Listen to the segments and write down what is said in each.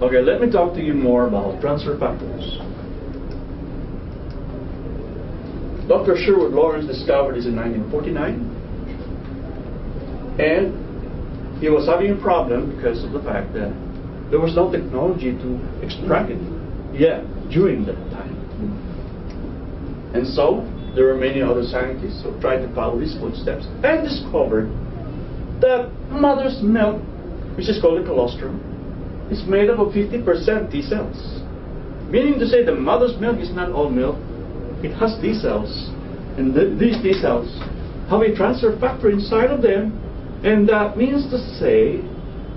Okay, let me talk to you more about transfer factors. Dr. Sherwood Lawrence discovered this in 1949, and he was having a problem because of the fact that there was no technology to extract it yet during that time. And so there were many other scientists who tried to follow his footsteps and discovered that mother's milk, which is called the colostrum, is made up of 50% T cells. Meaning to say the mother's milk is not all milk, it has T cells. And these T cells have a transfer factor inside of them, and that means to say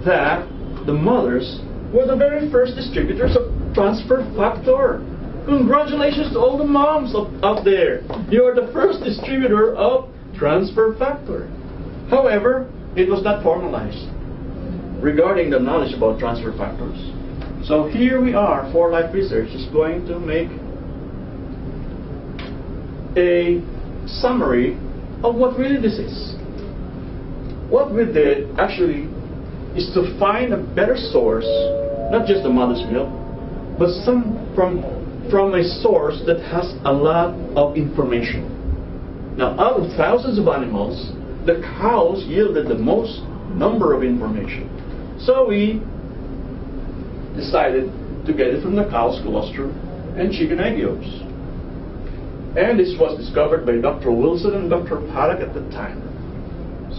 that the mothers were the very first distributors of transfer factor. Congratulations to all the moms out there. You are the first distributor of transfer factor. However, it was not formalized regarding the knowledge about transfer factors. So here we are, 4Life Research is going to make a summary of what really this is. What we did actually is to find a better source, not just the mother's milk, but from a source that has a lot of information. Now, out of thousands of animals, the cows yielded the most number of information. So we decided to get it from the cow's colostrum and chicken egg yolks. And this was discovered by Dr. Wilson and Dr. Paddock at the time.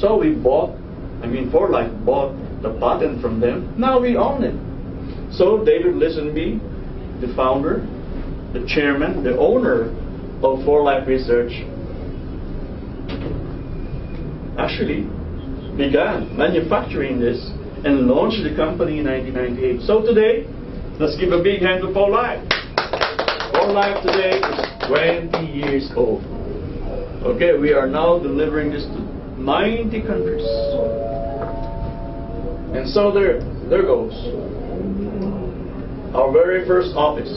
So we 4Life bought the patent from them. Now we own it. So David Lisenby, the founder, the chairman, the owner of 4Life Research, actually began manufacturing this and launched the company in 1998. So today, let's give a big hand to 4Life. 4Life today is 20 years old. Okay, we are now delivering this to 90 countries. And so there goes our very first office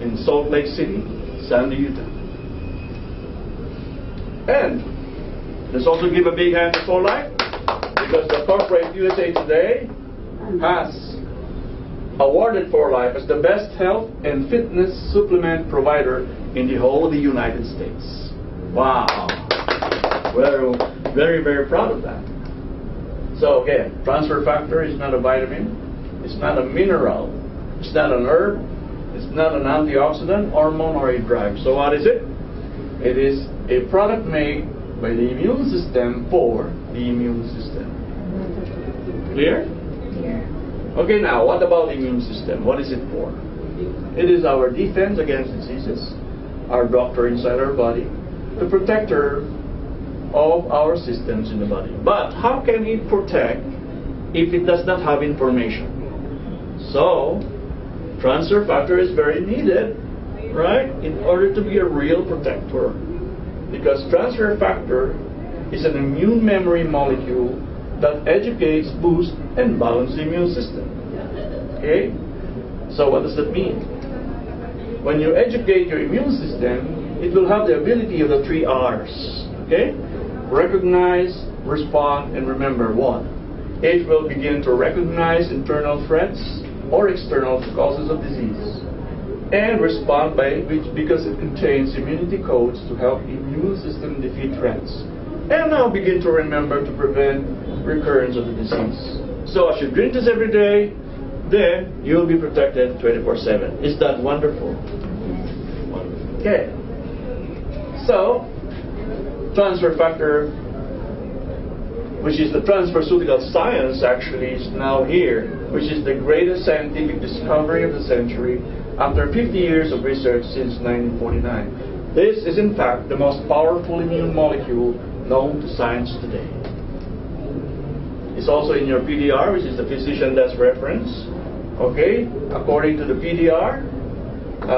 in Salt Lake City, Sandy, Utah. And let's also give a big hand to 4Life, because the corporate USA Today has awarded 4Life as the best health and fitness supplement provider in the whole of the United States. Wow. We're very, very proud of that. So again, transfer factor is not a vitamin, it's not a mineral, it's not an herb, it's not an antioxidant, hormone, or a drug. So what is it? It is a product made by the immune system for the immune system. Clear? Yeah. Okay, now what about the immune system? What is it for? It is our defense against diseases, our doctor inside our body, the protector of our systems in the body. But how can it protect if it does not have information? So, transfer factor is very needed, right, in order to be a real protector. Because transfer factor is an immune memory molecule that educates, boosts, and balances the immune system. Okay? So what does that mean? When you educate your immune system, it will have the ability of the 3 R's. Okay? Recognize, respond, and remember. 1. It will begin to recognize internal threats or external causes of disease, and respond because it contains immunity codes to help immune system defeat threats, and now begin to remember to prevent recurrence of the disease. So as you drink this every day, then you'll be protected 24/7. Is that wonderful? Okay. So transfer factor, which is the transferceutical science, actually is now here, which is the greatest scientific discovery of the century after 50 years of research since 1949. This is in fact the most powerful immune molecule known to science today. It's also in your PDR, which is the physician desk reference. Okay, according to the PDR,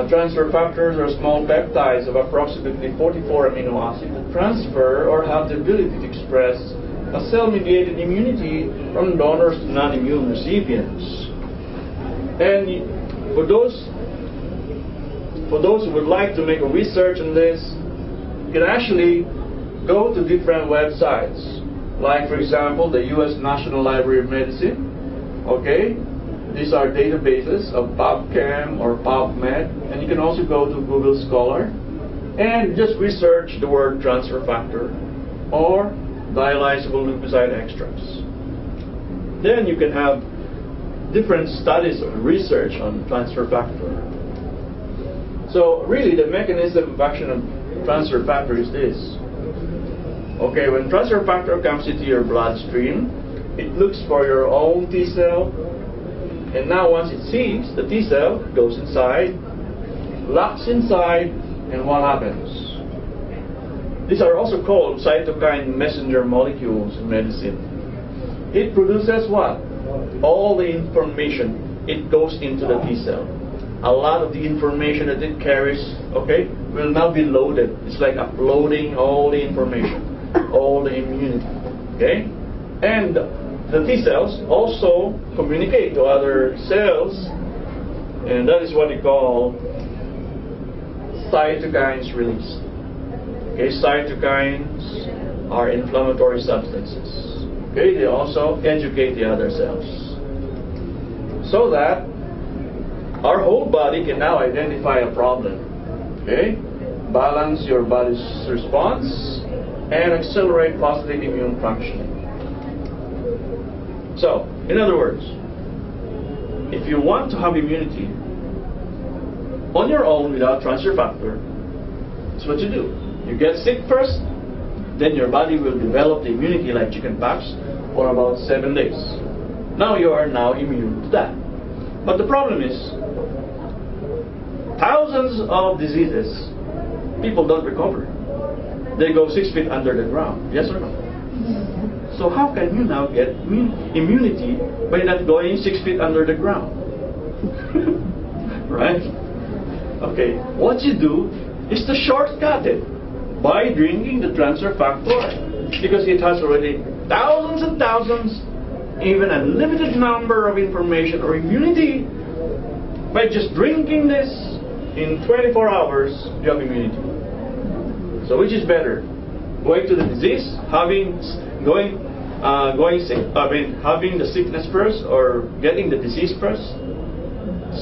transfer factors are small peptides of approximately 44 amino acids that transfer or have the ability to express a cell-mediated immunity from donors to non-immune recipients. And for those who would like to make a research on this, you can actually go to different websites, like for example the U.S. National Library of Medicine, okay, These are databases of PubChem or PubMed, and you can also go to Google Scholar and just research the word transfer factor or dialysable leukocyte extracts. Then you can have different studies or research on transfer factor. So really the mechanism of action of transfer factor is this. Okay, when transfer factor comes into your bloodstream, it looks for your own T cell, and now once it sees the T cell, goes inside, locks inside, and what happens? These are also called cytokine messenger molecules in medicine. It produces what? All the information. It goes into the T cell. A lot of the information that it carries, okay, will now be loaded. It's like uploading all the information, all the immunity, okay? And the T cells also communicate to other cells, and that is what they call cytokines released. Okay, cytokines are inflammatory substances. Okay, they also educate the other cells, so that our whole body can now identify a problem. Okay, balance your body's response and accelerate positive immune functioning. So, in other words, if you want to have immunity on your own without transfer factor, that's what you do. You get sick first, then your body will develop the immunity like chicken pox for about 7 days. Now you are now immune to that. But the problem is, thousands of diseases, people don't recover. They go 6 feet under the ground. Yes or no? So how can you now get immunity by not going 6 feet under the ground? Right? Okay, what you do is to shortcut it by drinking the transfer factor, because it has already thousands and thousands, even a limited number of information or immunity. By just drinking this, in 24 hours, you have immunity. So which is better? Going to the disease, having the sickness first, or getting the disease first,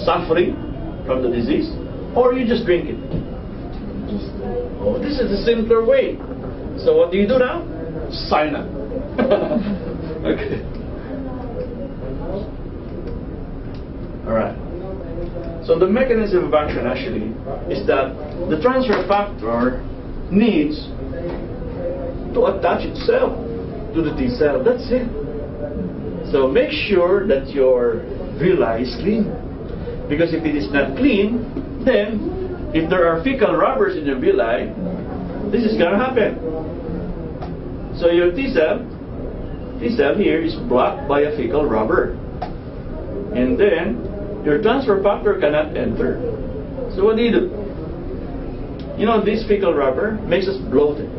suffering from the disease, or you just drink it? Oh, this is a simpler way. So what do you do now? Sign up. Okay. Alright. So the mechanism of action actually is that the transfer factor needs to attach itself to the T cell. That's it. So make sure that your villi is clean. Because if it is not clean, then if there are fecal rubbers in your villi, this is going to happen. So your T cell here is blocked by a fecal rubber. And then your transfer factor cannot enter. So what do? You know, this fecal rubber makes us bloated,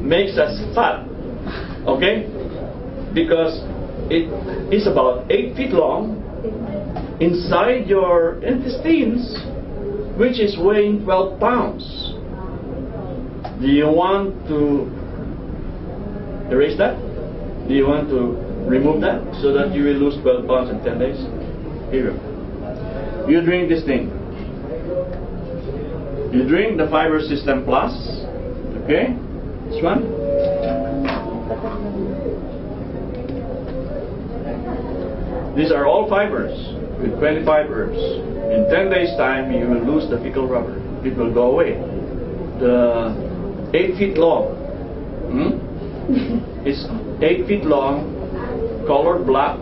makes us fat. Okay? Because it is about 8 feet long inside your intestines, which is weighing 12 pounds. Do you want to erase that? Do you want to remove that so that you will lose 12 pounds in 10 days? Here you go. You drink this thing. You drink the Fiber System Plus. Okay? This one. These are all fibers with 25 herbs. In 10 days time, you will lose the fecal rubber. It will go away. The 8 feet long. It's 8 feet long, colored black,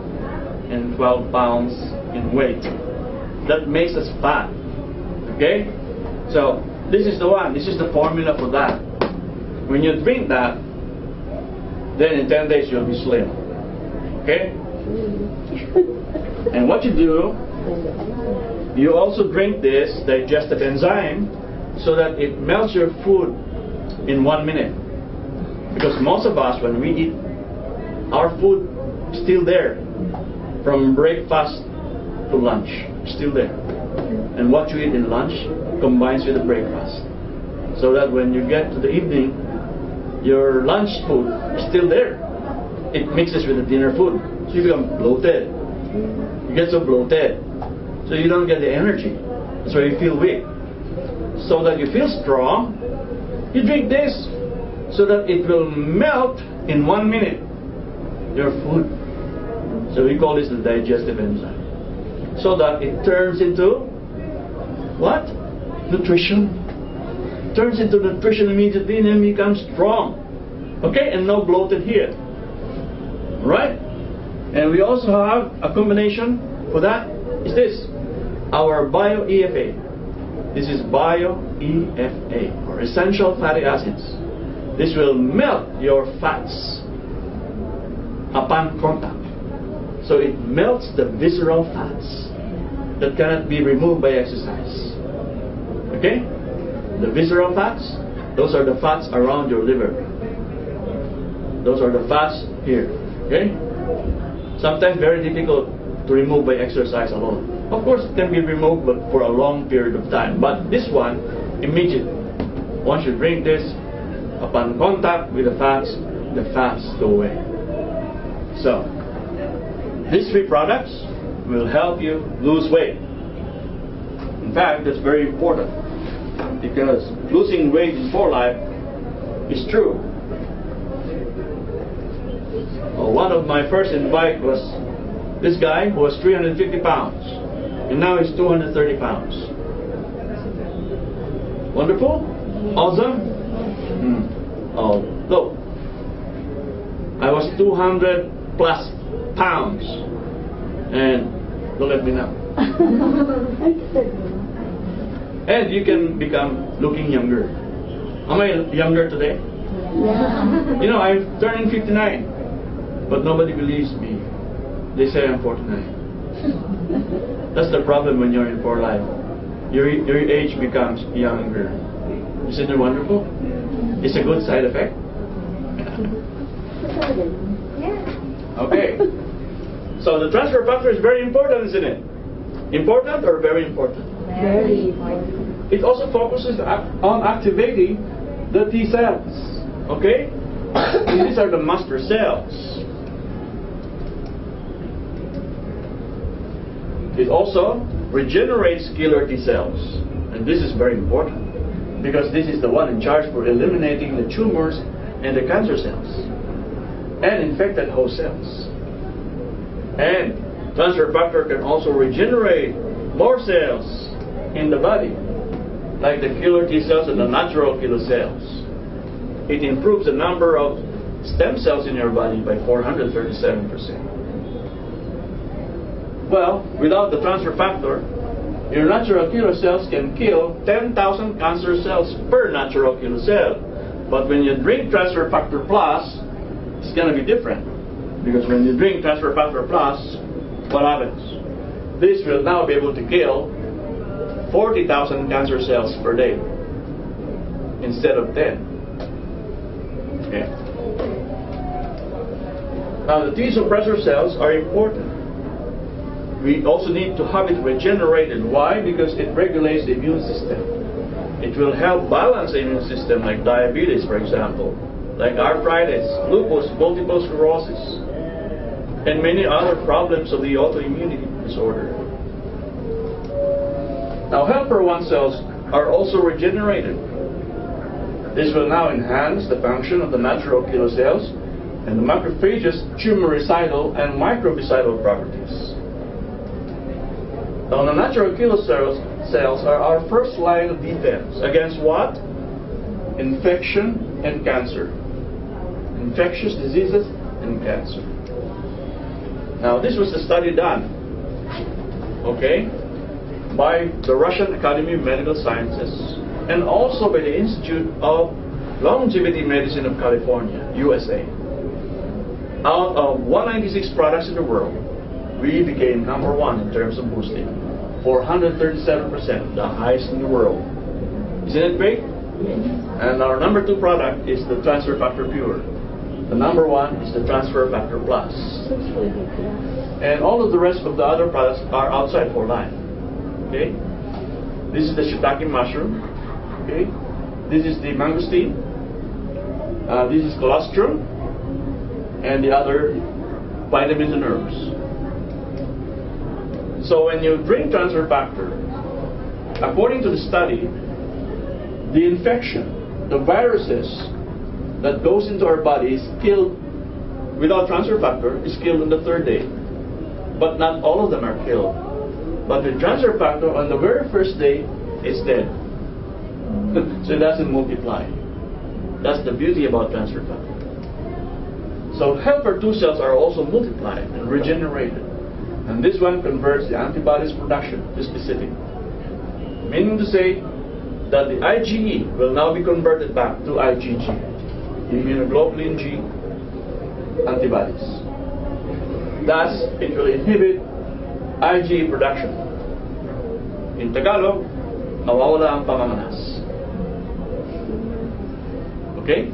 and 12 pounds in weight. That makes us fat. Okay? So, this is the one. This is the formula for that. When you drink that, then in 10 days you'll be slim. Okay? And what you do, you also drink this digestive enzyme so that it melts your food in 1 minute. Because most of us, when we eat, our food is still there. From breakfast to lunch, still there. And what you eat in lunch combines with the breakfast. So that when you get to the evening, your lunch food is still there. It mixes with the dinner food. So you become bloated, You get so bloated. So you don't get the energy. So you feel weak. So that you feel strong, you drink this so that it will melt in 1 minute your food. So we call this the digestive enzyme. So that it turns into what? Nutrition. Turns into nutrition immediately and then becomes strong. Okay, and no bloated here. Right? And we also have a combination for that. Is this our bio-EFA. This is bio-EFA, or essential fatty acids. This will melt your fats upon contact. So it melts the visceral fats that cannot be removed by exercise. Okay? The visceral fats, those are the fats around your liver. Those are the fats here. Okay? Sometimes very difficult to remove by exercise alone. Of course, it can be removed, but for a long period of time. But this one, immediate. Once you drink this, upon contact with the fats go away. So, these three products will help you lose weight. In fact, that's very important, because losing weight in for life is true. One of my first invite was this guy who was 350 pounds, and now he's 230 pounds. Wonderful? Awesome? Oh, look. I was 200 plus pounds, and look at me now. And you can become looking younger. Am I younger today? Yeah. You know, I'm turning 59, but nobody believes me. They say I'm 49. That's the problem when you're in for life. Your age becomes younger. Isn't it wonderful? It's a good side effect. Okay. So the transfer factor is very important, isn't it? Important or very important? Very important. It also focuses on activating the T cells. Okay? These are the master cells. It also regenerates killer T cells. And this is very important, because this is the one in charge for eliminating the tumors and the cancer cells and infected host cells. And transfer factor can also regenerate more cells in the body, like the killer T cells and the natural killer cells. It improves the number of stem cells in your body by 437%. Well, without the transfer factor, your natural killer cells can kill 10,000 cancer cells per natural killer cell. But when you drink transfer factor plus, it's going to be different. Because when you drink transfer factor plus, what happens? This will now be able to kill 40,000 cancer cells per day instead of 10. Okay. Now the T suppressor cells are important. We also need to have it regenerated. Why? Because it regulates the immune system. It will help balance the immune system, like diabetes, for example, like arthritis, lupus, multiple sclerosis, and many other problems of the autoimmunity disorder. Now, helper 1 cells are also regenerated. This will now enhance the function of the natural killer cells and the macrophages' tumoricidal and microbicidal properties. Now, the natural killer cells are our first line of defense against what? Infection and cancer. Infectious diseases and cancer. Now, this was a study done, okay, by the Russian Academy of Medical Sciences and also by the Institute of Longevity Medicine of California, USA. Out of 196 products in the world, we became number 1 in terms of boosting. 437%, the highest in the world. Isn't it great? Yes. And our number 2 product is the Transfer Factor Pure. The number 1 is the Transfer Factor Plus. And all of the rest of the other products are outside for life. Okay? This is the shiitake mushroom. Okay? This is the mangosteen. This is colostrum. And the other vitamins and herbs. So when you drink transfer factor, according to the study, the infection, the viruses that goes into our body is killed without transfer factor, is killed on the third day. But not all of them are killed. But with transfer factor, on the very first day, it's dead. So it doesn't multiply. That's the beauty about transfer factor. So helper 2 cells are also multiplied and regenerated. And this one converts the antibodies production to specific. Meaning to say that the IgE will now be converted back to IgG, immunoglobulin G antibodies. Thus, it will inhibit IgE production. In Tagalog, mawawala ang pamamanas. Okay?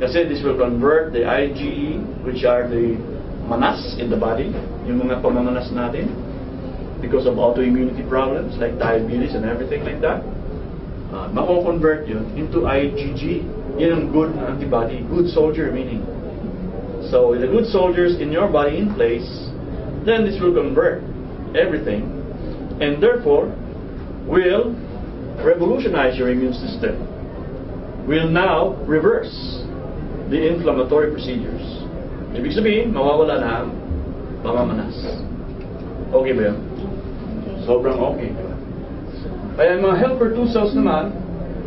Kasi this will convert the IgE, which are the manas in the body, yung mga pamamanas natin, because of autoimmunity problems like diabetes and everything like that. Mako-convert yun into IgG. Yun ang good na antibody, good soldier meaning. So with the good soldiers in your body in place, then this will convert everything, and therefore will revolutionize your immune system. Will now reverse the inflammatory procedures. Ibig sabihin, mawawala na ang pamamanas. Okay ba yun? Sobrang okay. Kaya mga helper 2 cells naman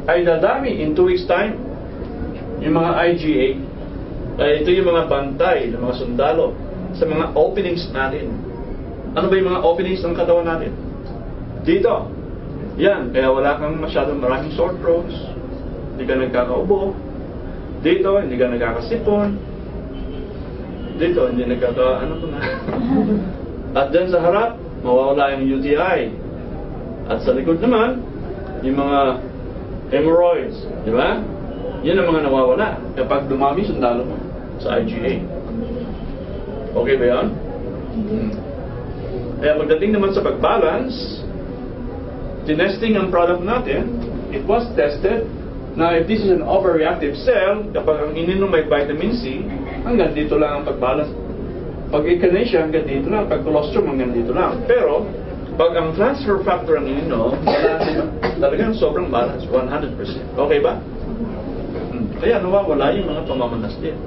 ay dadami in 2 weeks time. Yung mga IgA, ito yung mga bantay ng mga sundalo sa mga openings natin. Ano ba yung mga openings ng katawan natin? Dito. Yan. Kaya wala kang masyadong maraming sore throats. Hindi ka nagkakaubo. Dito, hindi ka nagkakasipon. Dito, hindi ano ko na. At then sa harap, mawawala yung UTI. At sa likod naman, yung mga hemorrhoids. Di ba? Yan ang mga nawawala kapag dumami sundalo mo sa IgA. Okay ba yan? Kaya pagdating naman sa pag-balance, tinesting ang product natin, it was tested. Now, if this is an overreactive cell, kapag ang ininom may vitamin C, hanggang dito lang ang pag-balance. Pag echinacea, hanggang dito lang. Pag colostrum, hanggang dito lang. Pero, pag ang transfer factor ang ininom, talagang sobrang balance, 100%. Okay ba? Kaya nawawala yung mga pamamanas din.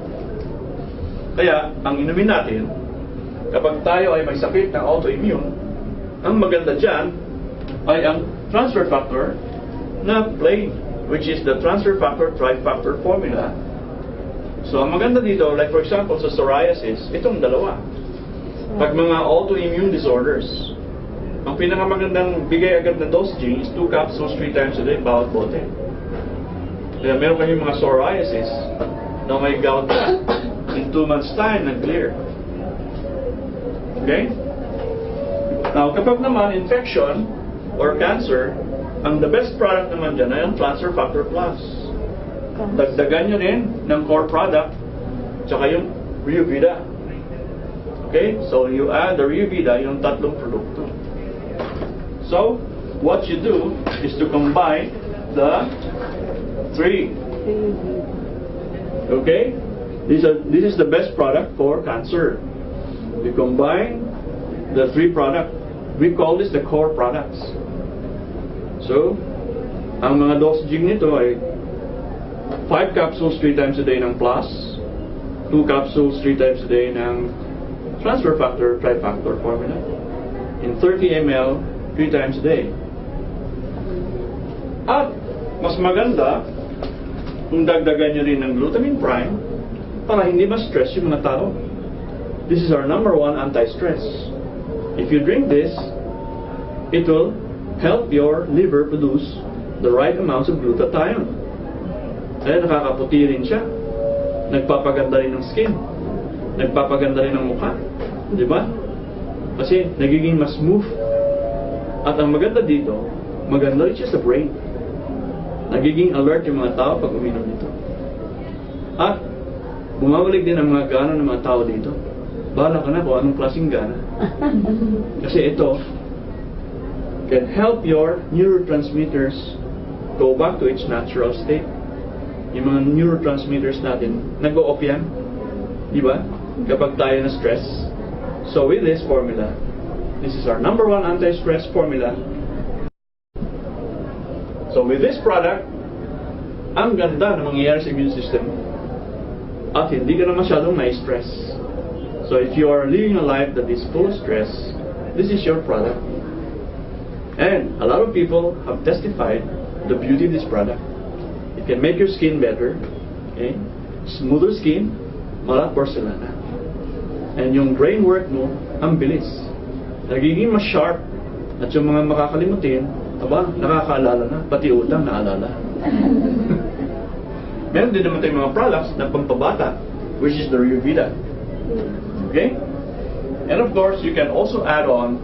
Kaya, ang inumin natin, kapag tayo ay may sakit ng autoimmune, ang maganda dyan ay ang transfer factor na plain, which is the transfer factor trifactor formula. So, ang maganda dito, like for example, sa psoriasis, itong dalawa. Pag mga autoimmune disorders, ang pinakamagandang bigay agad na dosaging is 2 capsules 3 times a day, bawat bote. Kaya meron kayong mga psoriasis na may gout in 2 months time nag-clear. Okay? Now, kapag naman infection or cancer, ang the best product naman dyan ay ang transfer factor plus. Dagdagan nyo rin ng core product tsaka yung Rio Vida. Okay? So, you add the Rio Vida, yung tatlong produkto. So, what you do is to combine the 3. Okay? This is the best product for cancer. We combine the 3 products. We call this the core products. So, ang mga dosaging nito ay 5 capsules 3 times a day ng plus, 2 capsules 3 times a day ng transfer factor trifactor formula, in 30 ml 3 times a day. At mas maganda kung dagdagan nyo rin ng glutamine prime para hindi ma-stress yung mga tao. This is our number 1 anti-stress. If you drink this, it will help your liver produce the right amounts of glutathione. Kaya nakakaputi rin siya. Nagpapaganda rin ng skin. Nagpapaganda rin ng mukha. Di ba? Kasi nagiging mas smooth. At ang maganda dito, maganda rin siya sa brain. Nagiging alert yung mga tao pag uminom nito. At bumabalik din ang mga gana ng mga tao dito. Bahala ka na kung anong klaseng gana. Kasi ito can help your neurotransmitters go back to its natural state. Yung mga neurotransmitters natin, nag-o-off yan. Di ba? Kapag tayo na stress. So with this formula, This is our number one anti-stress formula. So with this product, ang ganda na mangyayari sa immune system at hindi ka na masyadong na-stress. So if you are living a life that is full of stress, this is your product. And a lot of people have testified the beauty of this product. It can make your skin better, okay? Smoother skin, mala porcelana. And yung brain work mo, ang bilis. Nagiging mas sharp. At yung mga makakalimutin, aba, nakakaalala na, pati utang naalala. Meron din naman tayong mga products na pampabata, which is the Revita. Okay? And of course, you can also add on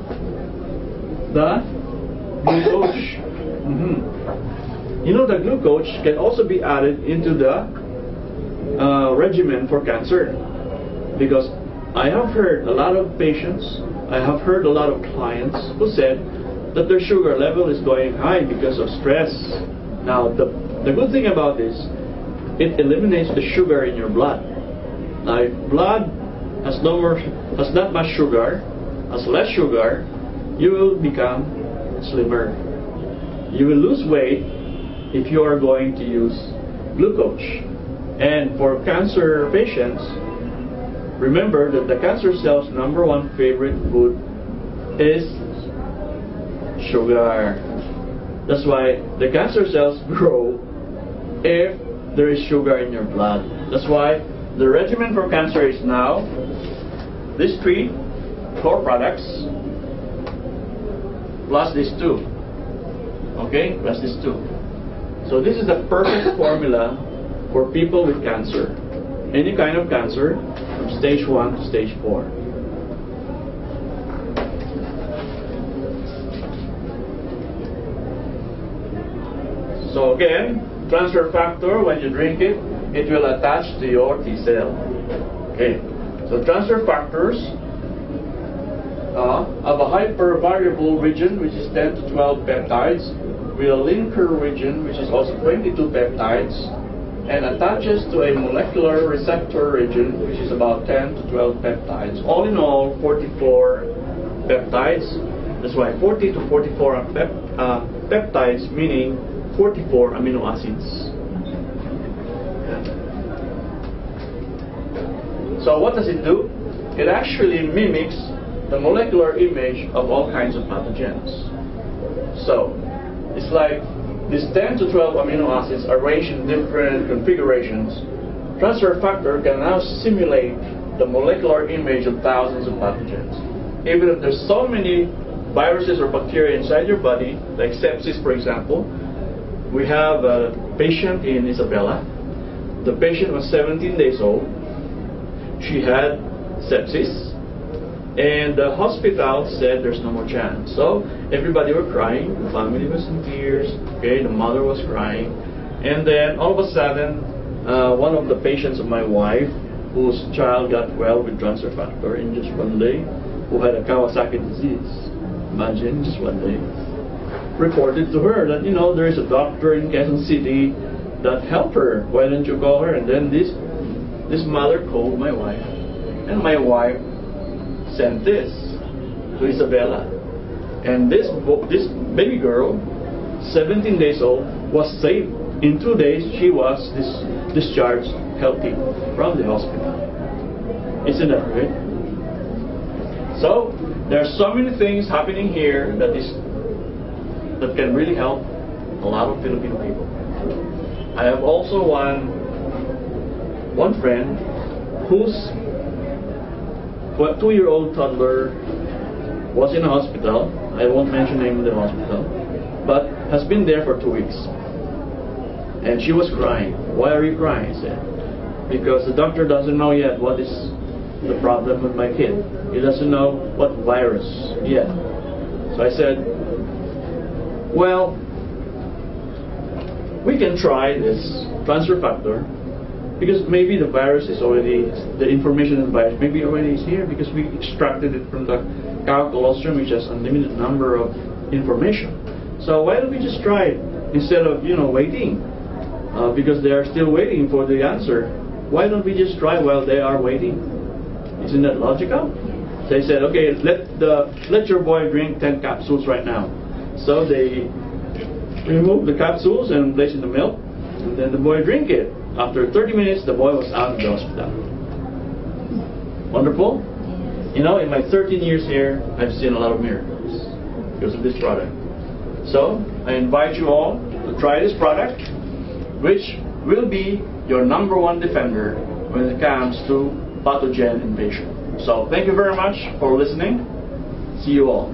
the glucose. You know, the glucose can also be added into the regimen for cancer. Because I have heard a lot of patients, I have heard a lot of clients who said that their sugar level is going high because of stress. Now, the good thing about this, it eliminates the sugar in your blood. Now, if blood has not much sugar, has less sugar, you will become slimmer. You will lose weight if you are going to use glucose. And for cancer patients, remember that the cancer cell's number one favorite food is sugar. That's why the cancer cells grow if there is sugar in your blood. That's why the regimen for cancer is now these 3 core products plus these 2. Okay? Plus these 2. So this is the perfect formula for people with cancer. Any kind of cancer from stage 1 to stage 4. So again, transfer factor, when you drink it, it will attach to your T cell. Okay. So transfer factors of a hypervariable region, which is 10 to 12 peptides, with a linker region, which is also 22 peptides, and attaches to a molecular receptor region, which is about 10 to 12 peptides. All in all, 44 peptides. That's why 40 to 44 peptides, meaning 44 amino acids. So what does it do? It actually mimics the molecular image of all kinds of pathogens. So it's like these 10 to 12 amino acids arranged in different configurations. Transfer factor can now simulate the molecular image of thousands of pathogens. Even if there's so many viruses or bacteria inside your body, like sepsis for example, we have a patient in Isabela. The patient was 17 days old. She had sepsis, and the hospital said there's no more chance. So everybody were crying. The family was in tears. Okay, the mother was crying, and then all of a sudden, one of the patients of my wife, whose child got well with transfer factor in just one day, who had a Kawasaki disease. Imagine, just one day. Reported to her that, you know, there is a doctor in Quezon City that helped her. Why don't you call her? And then this mother called my wife, and my wife sent this to Isabela. And this baby girl, 17 days old, was saved. In 2 days, she was discharged healthy from the hospital. Isn't that great? So there are so many things happening here that can really help a lot of Filipino people. I have also one friend whose 2-year-old toddler was in a hospital. I won't mention the name of the hospital, but has been there for 2 weeks. And she was crying. Why are you crying? I said, because the doctor doesn't know yet what is the problem with my kid. He doesn't know what virus yet. So I said, well, we can try this transfer factor, because maybe the virus is already, the information in the virus maybe already is here, because we extracted it from the cow colostrum, which has unlimited number of information. So why don't we just try it instead of, waiting? Because they are still waiting for the answer. Why don't we just try while they are waiting? Isn't that logical? They said, okay, let your boy drink 10 capsules right now. So they removed the capsules and placed in the milk, and then the boy drank it. After 30 minutes, the boy was out of the hospital. Wonderful? You know, in my 13 years here, I've seen a lot of miracles because of this product. So, I invite you all to try this product, which will be your #1 defender when it comes to pathogen invasion. So, thank you very much for listening. See you all.